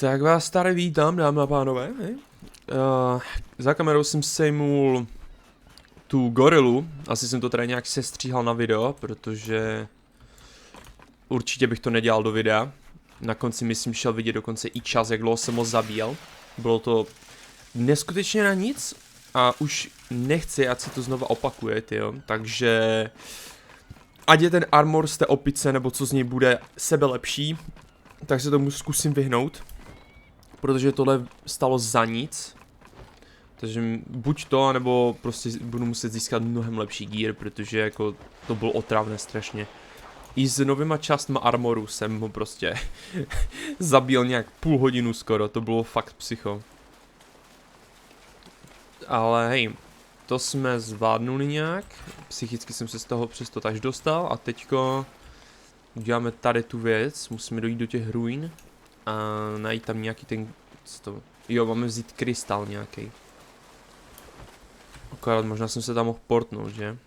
Tak vás tady vítám, dámy a pánové. Za kamerou jsem sejmul tu gorilu. Asi jsem to tady nějak sestříhal na video, protože určitě bych to nedělal do videa. Na konci myslím šel vidět dokonce i čas, jak dlouho jsem ho zabíjel. Bylo to neskutečně na nic a už nechci, ať se to znova opakuje, jo. Takže ať je ten armor z té opice, nebo co z něj bude sebe lepší, tak se tomu zkusím vyhnout. Protože tohle stalo za nic. Takže buď to, nebo prostě budu muset získat mnohem lepší gear, protože jako to bylo otravné strašně. I s novýma částma armoru jsem ho prostě zabil nějak půl hodinu skoro, to bylo fakt psycho. Ale hej, to jsme zvládnuli nějak, psychicky jsem se z toho přesto taž dostal a teďko uděláme tady tu věc, musíme dojít do těch ruin a najít tam nějaký ten, co to, jo, máme vzít krystal nějaký. Akorát možná jsem se tam mohl portnout, že?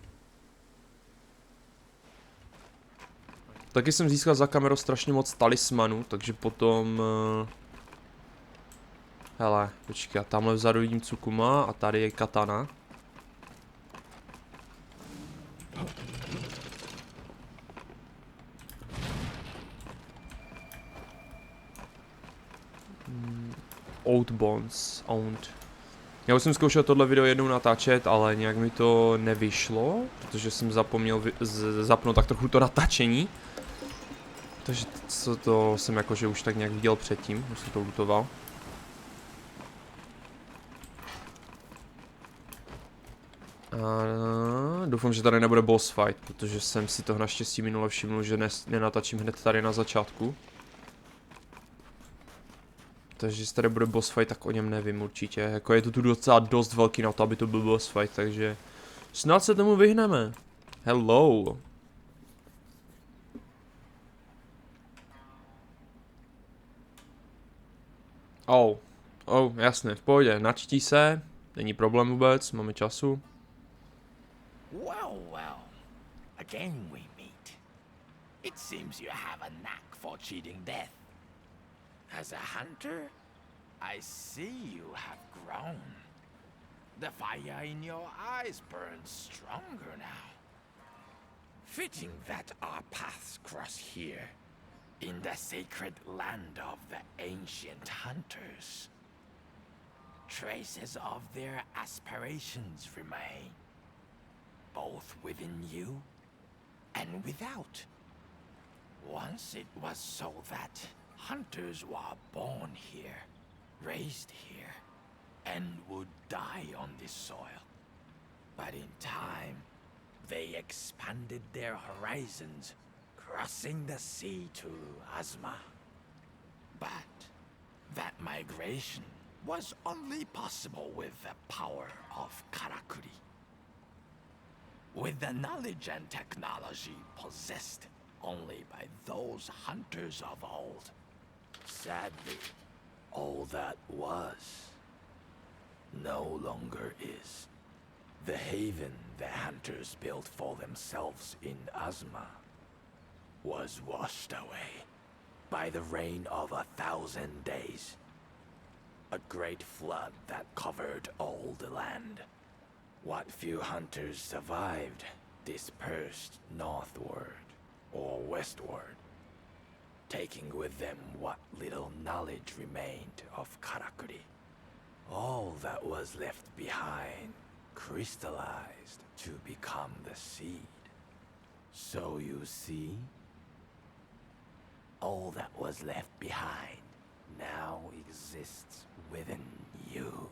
Taky jsem získal za kamerou strašně moc talismanů, takže potom... hele, počkej, tamhle vzadu vidím Cukuma a tady je katana. Owned. Já už jsem zkoušel tohle video jednou natáčet, ale nějak mi to nevyšlo, protože jsem zapomněl zapnout tak trochu to natáčení. Takže to jsem jakože už tak nějak viděl předtím, už jsem to lutoval. A doufám, že tady nebude boss fight, protože jsem si to naštěstí minule všiml, že nenatačím hned tady na začátku. Takže jestli tady bude boss fight, tak o něm nevím určitě. Jako je to tu docela dost velký na to, aby to byl boss fight, takže snad se tomu vyhneme. Hello. Jasně, v pohodě, načtí se, není problém vůbec, máme času. Well, again we meet. It seems you have a knack for cheating death. As a hunter, I see you have grown. The fire in your eyes burns stronger now. Fitting that our paths cross here, in the sacred land of the ancient hunters. Traces of their aspirations remain, both within you and without. Once it was so that hunters were born here, raised here, and would die on this soil. But in time, they expanded their horizons, crossing the sea to Azma. But that migration was only possible with the power of Karakuri. With the knowledge and technology possessed only by those hunters of old. Sadly, all that was no longer is. The haven the hunters built for themselves in Azma was washed away by the rain of 1,000 days. A great flood that covered all the land. What few hunters survived dispersed northward or westward, taking with them what little knowledge remained of Karakuri. All that was left behind crystallized to become the seed. So you see, all that was left behind now exists within you.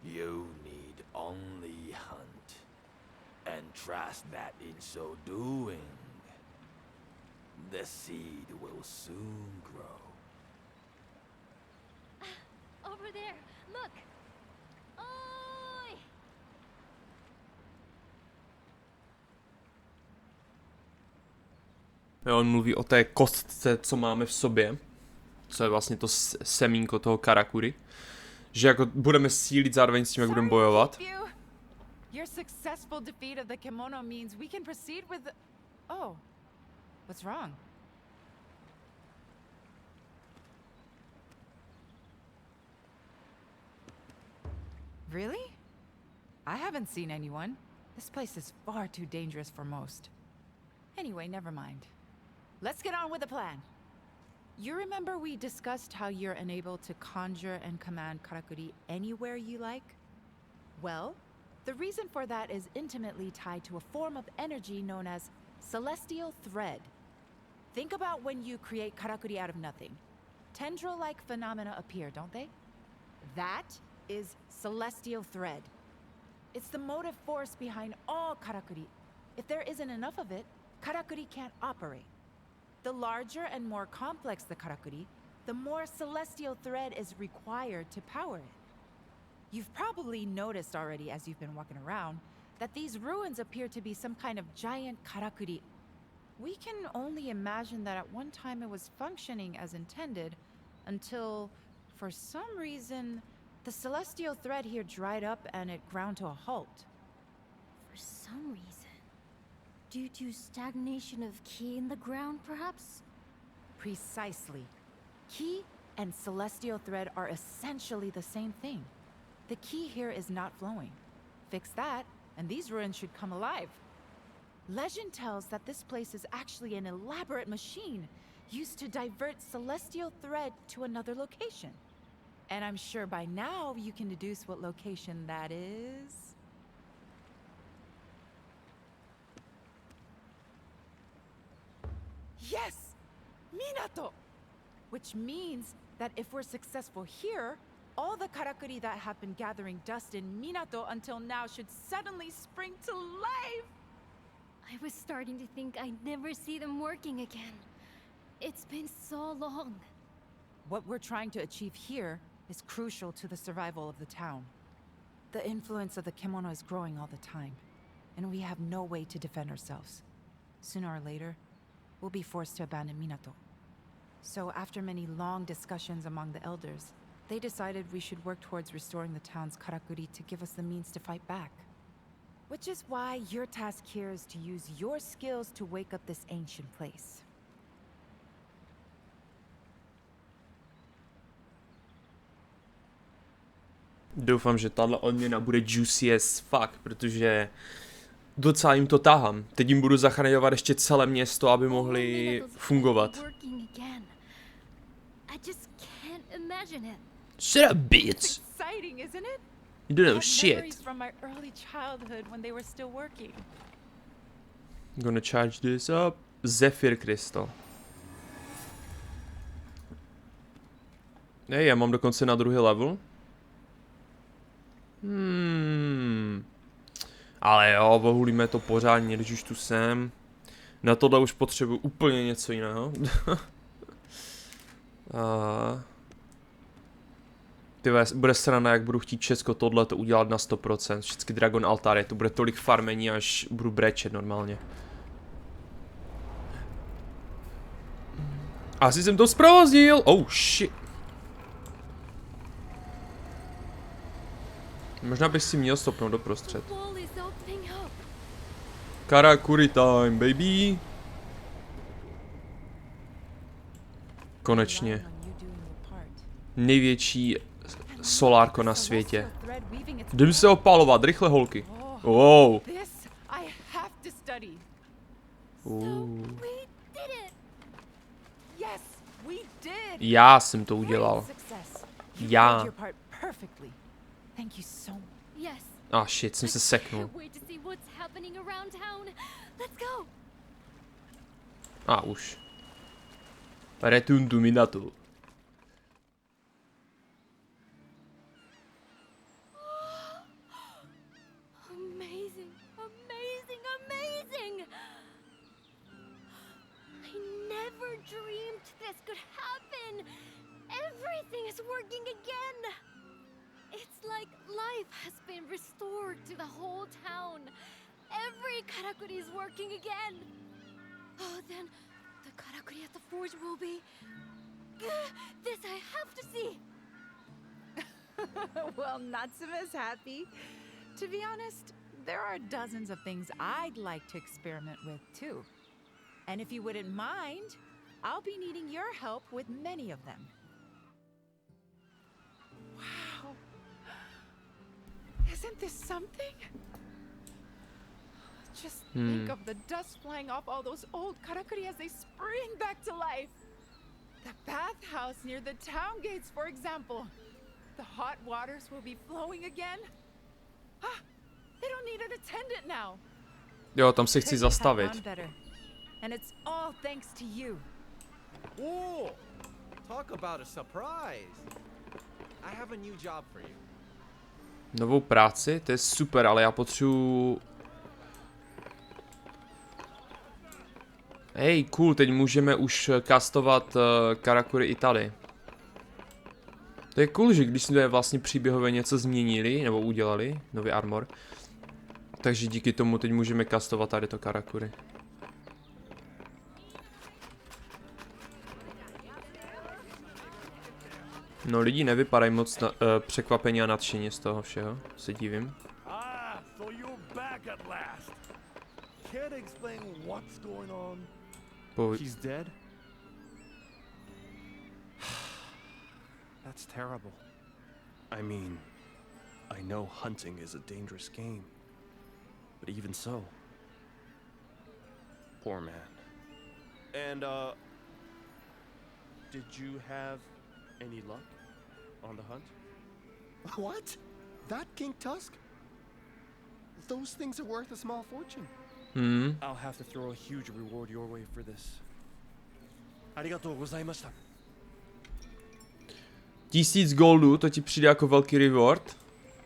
You need only hunt, and trust that in so doing, the seed will soon grow. Over there, look! Oi! On mluví o té kostce, co máme v sobě. Co je vlastně to semínko toho Karakuri. Že jako budeme sílit zároveň s tím, jak budeme bojovat. Your successful defeat of the kimono means we can proceed with the... Oh, what's wrong? Really? I haven't seen anyone. This place is far too dangerous for most. Anyway, never mind. Let's get on with the plan. You remember we discussed how you're enabled to conjure and command karakuri anywhere you like? Well, the reason for that is intimately tied to a form of energy known as celestial thread. Think about when you create karakuri out of nothing. Tendril-like phenomena appear, don't they? That is celestial thread. It's the motive force behind all karakuri. If there isn't enough of it, karakuri can't operate. The larger and more complex the karakuri, the more celestial thread is required to power it. You've probably noticed already as you've been walking around that these ruins appear to be some kind of giant karakuri. We can only imagine that at one time it was functioning as intended until, for some reason, the celestial thread here dried up and it ground to a halt. For some reason. Due to stagnation of ki in the ground, perhaps? Precisely. Ki and celestial thread are essentially the same thing. The ki here is not flowing. Fix that, and these ruins should come alive. Legend tells that this place is actually an elaborate machine used to divert celestial thread to another location. And I'm sure by now you can deduce what location that is. Yes! Minato! Which means that if we're successful here, all the karakuri that have been gathering dust in Minato until now should suddenly spring to life! I was starting to think I'd never see them working again. It's been so long. What we're trying to achieve here is crucial to the survival of the town. The influence of the kimono is growing all the time, and we have no way to defend ourselves. Sooner or later, we'll be forced to abandon Minato. So after many long discussions among the elders, they decided we should work towards restoring the town's karakuri to give us the means to fight back. Which is why your task here is to use your skills to wake up this ancient place. Doufám, že tahle odměna bude juicy as fuck, protože docela jim to tahám. Teď jim budu zachraňovat ještě celé město, aby mohli fungovat. Shut up, bitch! Exciting, isn't it? You don't know I have shit. memories from my early childhood when they were still working. I'm gonna charge this up. Zephyr Crystal. Hej, já mám dokonce na druhý level. Ale jo, ohulíme to pořádně, když už tu jsem. Na tohle už potřebuji úplně něco jiného. Bude srana, jak budu chtít všechno tohle to udělat na 100%. Všechny Dragon Altary, to bude tolik farmení, až budu brečet normálně. Asi jsem to zprovoznil! Oh shit! Možná bych si měl stopnout doprostřed. Karakuri time, baby! Konečně. Největší solárko na světě. Jdem se opalovat, rychle holky. Wow. Já jsem to udělal. Já. Ah shit, jsem se seknul. Už. Return to Minato. Amazing, amazing, amazing! I never dreamed this could happen. Everything is working again. It's like life has been restored to the whole town. Every karakuri is working again. Oh, then the karakuri at the forge will be... This I have to see. Well, Natsuma's happy. To be honest, there are dozens of things I'd like to experiment with too. And if you wouldn't mind, I'll be needing your help with many of them. Wow. Isn't this something? Just think of the dust flying off all those old karakuri as they spring back to life. The bathhouse near the town gates, for example. The hot waters will be flowing again. Ah, they don't need an attendant now. Jo, tam se chci zastavit. And it's all thanks to you. Whoa! Talk about a surprise. I have a new job for you. Novou práci? To je super, ale já potřebuji... Hej, cool, teď můžeme už castovat Karakuri i tady. To je cool, že když jsme vlastně příběhově něco změnili, nebo udělali, nový armor, takže díky tomu teď můžeme castovat tady to Karakuri. No lidi nevypadají moc překvapení a nadšení z toho všeho, se divím. Ah, so you're back at last. Can't explain what's going on. He's dead? That's terrible. I mean, I know hunting is a dangerous game. But even so, poor man. And, did you have any luck on the hunt? What? That King Tusk? Those things are worth a small fortune. I'll have to throw a huge reward your way for this. Arigatou gozaimashita. 1000 goldů, to ti přijde jako velký reward?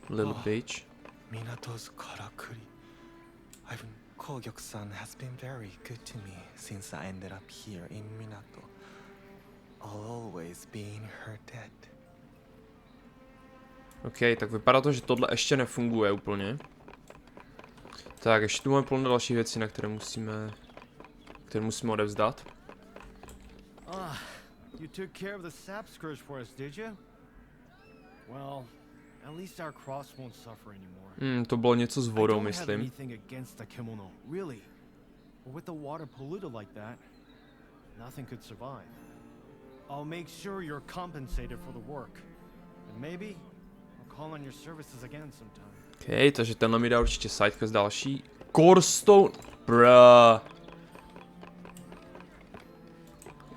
Little bitch. Minato's Karakuri. Ivan Kogyak-san has been very good to me since I ended up here in Minato. I'll always be in her debt. OK, tak vypadá to, že tohle ještě nefunguje úplně. Tak, ještě tu máme plno dalších věcí, na které musíme odevzdat. You took care of the sap scourge for us, did you? Well, at least our cross won't suffer anymore. To bylo něco s vodou, I don't have myslím. anything against the kimono, really. But with the water polluted like that, nothing could survive. I'll make sure you're compensated for the work. And maybe I'll call on your services again sometime. OK, takže tenhle mi dá určitě sidequest další. Core Stone, bruh.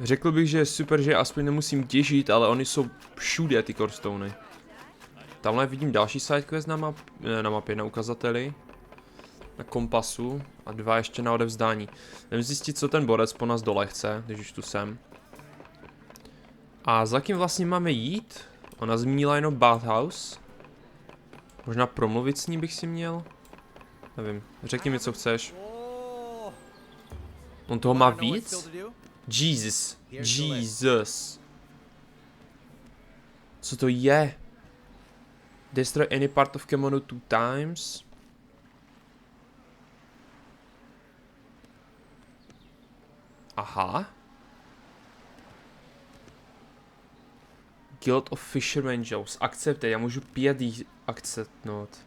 Řekl bych, že je super, že aspoň nemusím těžit, ale oni jsou všude, ty Core Stony. Tamhle vidím další sidequest na mapě, na ukazateli. Na kompasu a 2 ještě na odevzdání. Jdem zjistit, co ten borec po nás dole chce, když už tu jsem. A za kým vlastně máme jít? Ona zmínila jenom bathhouse. Možná promluvit s ní bych si měl? Nevím, řekni mi, co chceš. On toho má víc? Jesus. Jesus. Co to je? Destroy any part of kimono 2 times. Aha. Guild of Fishermen Joes. Akcepte, já můžu 5 jich akceptnout.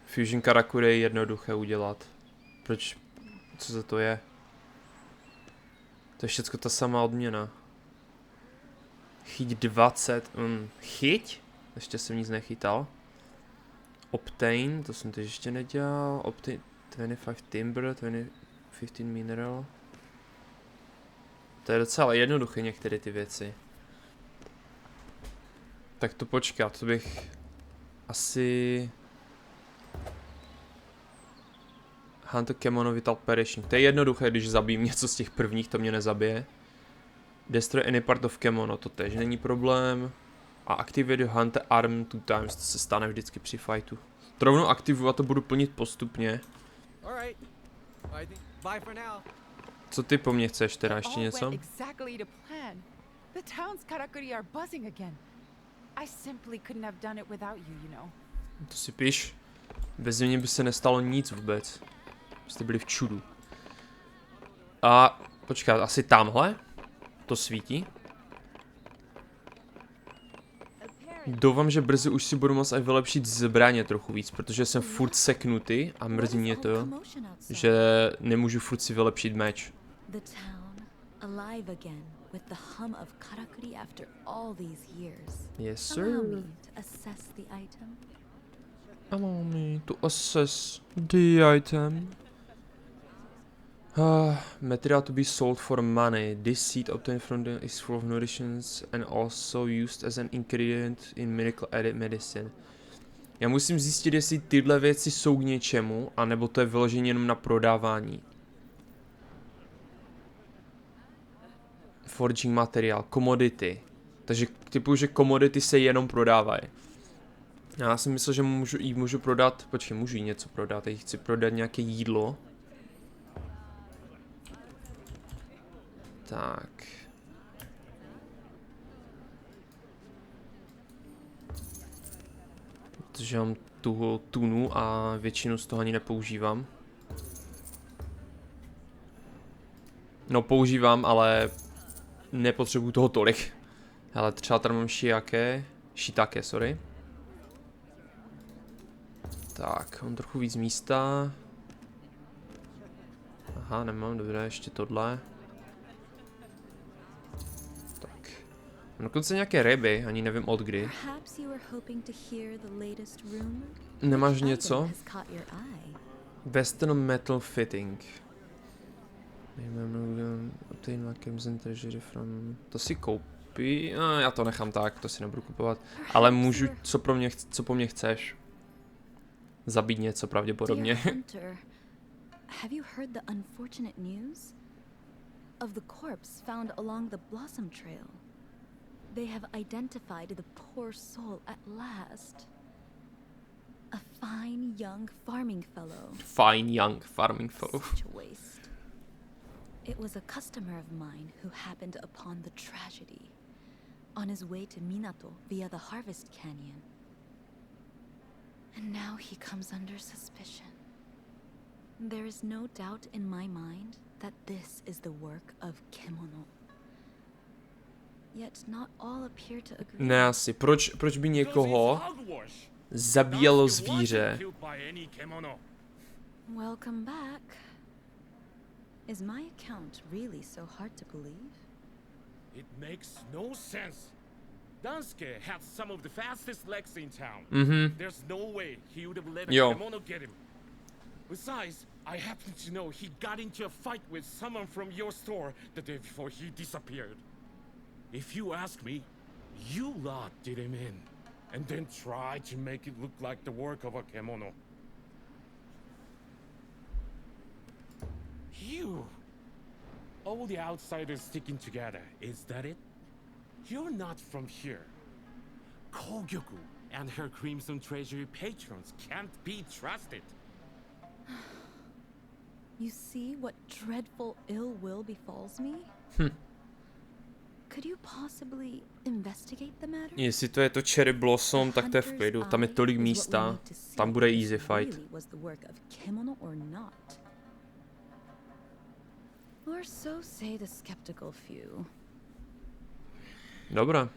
Fusion Karakuri je jednoduché udělat. Proč? Co za to je? To je všecko ta samá odměna. Chyť 20. Chyť? Ještě jsem nic nechytal. Obtain, to jsem teď ještě nedělal. Obtain 25 timber, 15 mineral. To je docela jednoduché některé ty věci. Tak to počkat, to bych asi... Hunter Kemono Vital Perishing. To je jednoduché, když zabijím něco z těch prvních, to mě nezabije. Destroy any part of Kemono, to tež není problém. A Activate Hunter Arm 2 times, to se stane vždycky při fightu. To rovnou aktivuju a to budu plnit postupně. Co ty po mně chceš teda, ještě něco? To si píš. Bez mě by se nestalo nic vůbec. Jste byli v čudu. A počkat, asi tamhle? To svítí. Doufám, že brzy už si budu moct aj vylepšit zbraně trochu víc, protože jsem furt seknutý a mrzí mě to, že nemůžu furt si vylepšit meč. with the hum of Karakuri after all these years. Yes, Allow sir. me to assess the item. Allow me to assess the item. Material to be sold for money. This seed obtained from them is full of nutrients and also used as an ingredient in medical medicine. Já musím zjistit, jestli tyhle věci jsou k něčemu, anebo to je vyloženě jenom na prodávání. Forging materiál, commodity. Takže typu, že commodity se jenom prodávají. Já si myslel, že můžu prodat, počkej, můžu jí něco prodat, teď chci prodat nějaké jídlo. Tak. Protože mám tu tunu a většinu z toho ani nepoužívám. No používám, ale nepotřebuju toho tolik. Ale třeba tady mám shiitake, sorry. Tak, mám trochu víc místa. Aha, nemám, dobré, ještě tohle. Tak. Mám dokonce nějaké ryby, ani nevím od kdy. Nemáš něco? Western metal fitting. To si koupí, já to nechám tak, to si nebudu kupovat. Ale můžu, co po mně chceš? Zabít něco pravděpodobně. Have you heard the unfortunate news of the corpse found along the Blossom Trail? They have identified the poor soul at last. A fine young farming fellow. Fine young farming fellow. Such a waste. It was a customer of mine who happened upon the tragedy on his way to Minato via the Harvest Canyon. And now he comes under suspicion. There is no doubt in my mind that this is the work of Kemono. Yet not all appear to agree. Ne asi, proč by někoho zabíjelo zvíře? Welcome back. Is my account really so hard to believe? It makes no sense. Dansuke had some of the fastest legs in town. There's no way he would have let a Kemono get him. Besides, I happen to know he got into a fight with someone from your store the day before he disappeared. If you ask me, you lot did him in, and then tried to make it look like the work of a Kemono. You! All the outsiders sticking together, is that it? You're not from here. Kogyoku and her Crimson Treasury patrons can't be trusted. You see what dreadful ill will befalls me? Could you possibly investigate the matter? Jestli to je to Cherry Blossom, tak to je v klidu. Tam je tolik místa. Tam bude easy fight. Or so say the skeptical few. Dobré.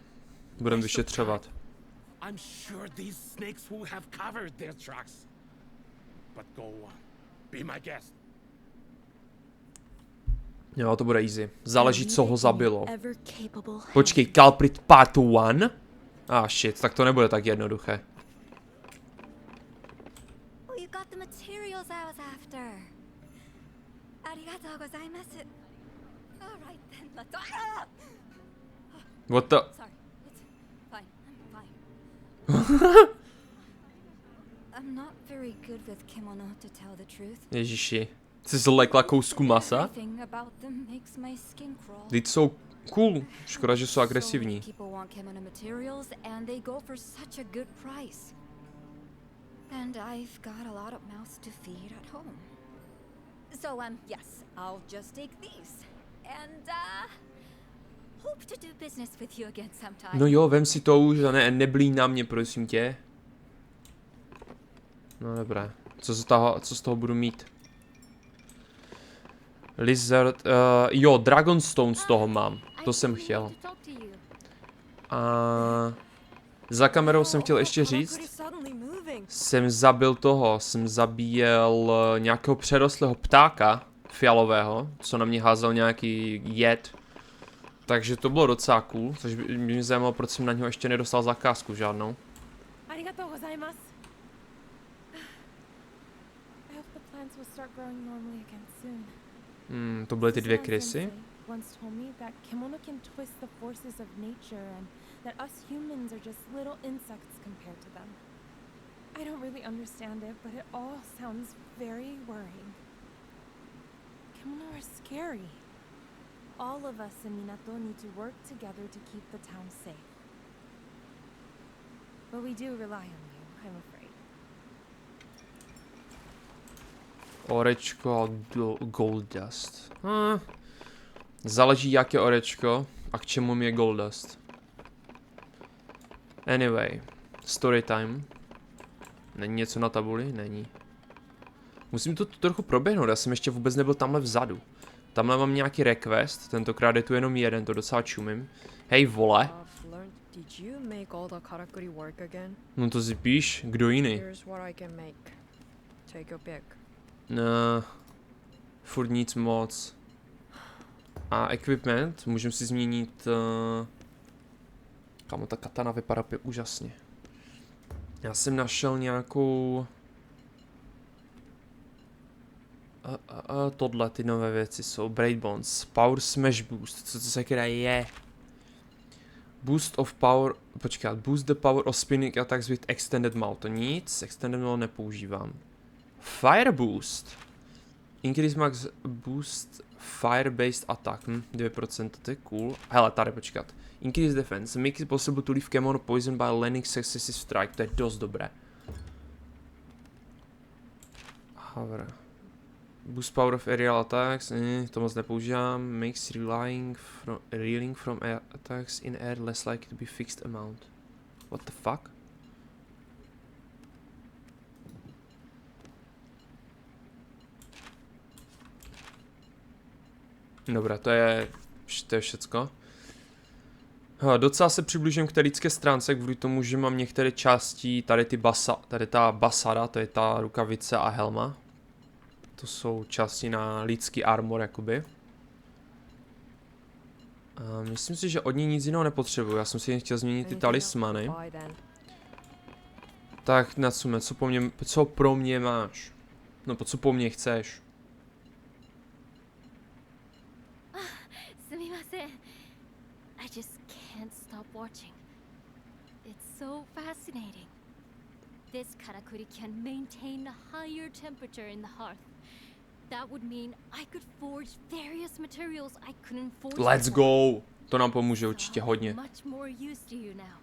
Budeme vyšetřovat. I'm sure these snakes will have covered their tracks. But go on. Be my guest. Jo, to bude easy. Záleží, co ho zabilo. Počkej, Culprit Part 1? Shit, tak to nebude tak jednoduché. You got the materials I was after. Arigatou gozaimasu. All right then, let's... What the... Sorry, it's fine. I'm fine. I'm not very good with kimono, to tell the truth. Ježiši. Jsi zlekla kousku masa? Everything about them makes my skin crawl. Teď jsou cool. Škoda, že jsou agresivní. People want kimono materials and they go for such a good price. And I've got a lot of mouths to feed at home. So yes, I'll just take these. And hope to do business with you again sometime. No jo, vem si to už a neblíň na mě, prosím tě. No dobré. Co z toho budu mít? Lizard, jo, Dragonstone z toho mám. To jsem chtěl. A za kamerou jsem chtěl ještě říct. Jsem zabíjel nějakého přerostlého ptáka fialového, co na mě házel nějaký jed. Takže to bylo docela cool, což by mě zajímalo, proč jsem na něho ještě nedostal zakázku žádnou. To byly ty dvě krysy. Once told me that kimono can twist the forces of nature and that us humans are just little insects compared to them. I don't really understand it, but it all sounds very worrying. Kimono are scary. All of us in Minato need to work together to keep the town safe. But we do rely on you, I'm afraid. Orečko a gold dust. Záleží, jak je orečko a k čemu mi je gold dust. Anyway, story time. Není něco na tabuli? Není. Musím to trochu proběhnout, já jsem ještě vůbec nebyl tamhle vzadu. Tamhle mám nějaký request, tentokrát je tu jenom jeden, to docela čumím. Hej vole. No to si píš, kdo jiný? No, furt nic moc. A equipment, můžeme si změnit... Kámo, ta katana vypadá úžasně. Já jsem našel nějakou... Tohle, ty nové věci jsou Braid Bonds, Power Smash Boost, co to se která je? Boost of Power, počkat, Boost the Power of Spinning Attacks with Extended Mouth, to nic, Extended Mouth nepoužívám. Fire Boost, Increase Max Boost Fire Based Attack, 2%, to je cool. Hele, tady počkat, Increase Defense, make it possible to leave Kimono poison by landing successive strike, to je dost dobré. Hover. Boost power of aerial attacks, to moc nepoužívám. Makes reeling from attacks in air less likely to be fixed amount. What the fuck? Dobrá, to je všecko. Docela se přiblížím k té lidské stránce, kvůli tomu, že mám některé části, tady ta basara, to je ta rukavice a helma. To jsou části na lidský armor, jakoby. A myslím si, že od ní nic jiného nepotřebuji. Já jsem si jen chtěl změnit ty talismany. Tak Natsume, co pro mě máš? No, co po mně chceš? I just can't stop watching. It's so fascinating. This karakuri can maintain a higher temperature in the hearth. That would mean I could forge various materials I couldn't forge. Let's go! To nám pomůže určitě hodně. Much more use to you now.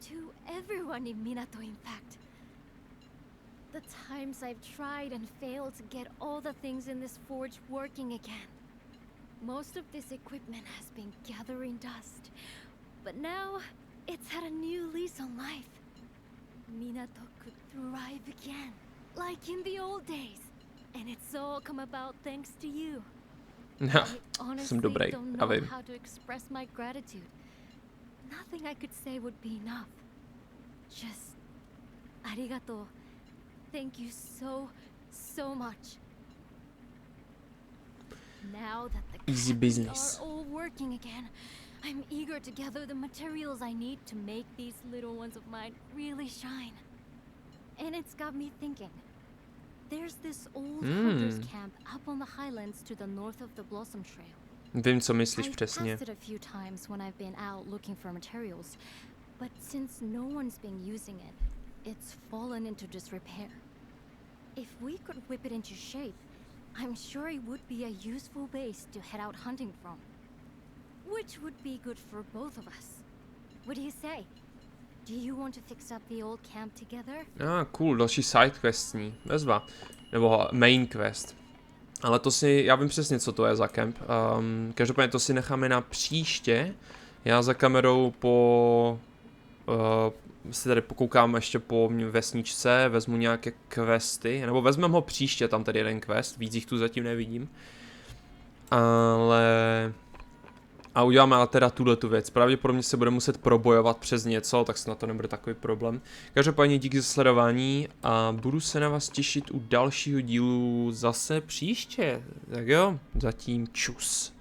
To everyone in Minato, in fact. The times I've tried and failed to get all the things in this forge working again. Most of this equipment has been gathering dust, but now it's had a new lease on life. Minato could thrive again, like in the old days, and it's all come about thanks to you. I honestly don't know how to express my gratitude. Nothing I could say would be enough. Just arigato. Thank you so much. Now that the easy business are all working again, I'm eager to gather the materials I need to make these little ones of mine really shine. And it's got me thinking. There's this old hunter's camp up on the highlands to the north of the Blossom Trail. Vím, co myslíš přesně. I've passed it a few times when I've been out looking for materials, but since no one's been using it, it's fallen into disrepair. If we could whip it into shape, I'm sure it would be a useful base to head out hunting from. Which would be good for both of us. What do you say? Do you want to fix up the old camp together? Cool, další side questní. Bezva. Nebo main quest. Ale to si, já vím přesně, co to je za kemp. Každopádně to si necháme na příště. Já za kamerou si tady pokoukám ještě po vesničce, vezmu nějaké questy, nebo vezmeme ho příště, tam tady jeden quest, víc jich tu zatím nevidím. A uděláme ale teda tuhletu věc. Pravděpodobně se bude muset probojovat přes něco, tak snad to nebude takový problém. Každopádně díky za sledování a budu se na vás těšit u dalšího dílu zase příště. Tak jo, zatím čus.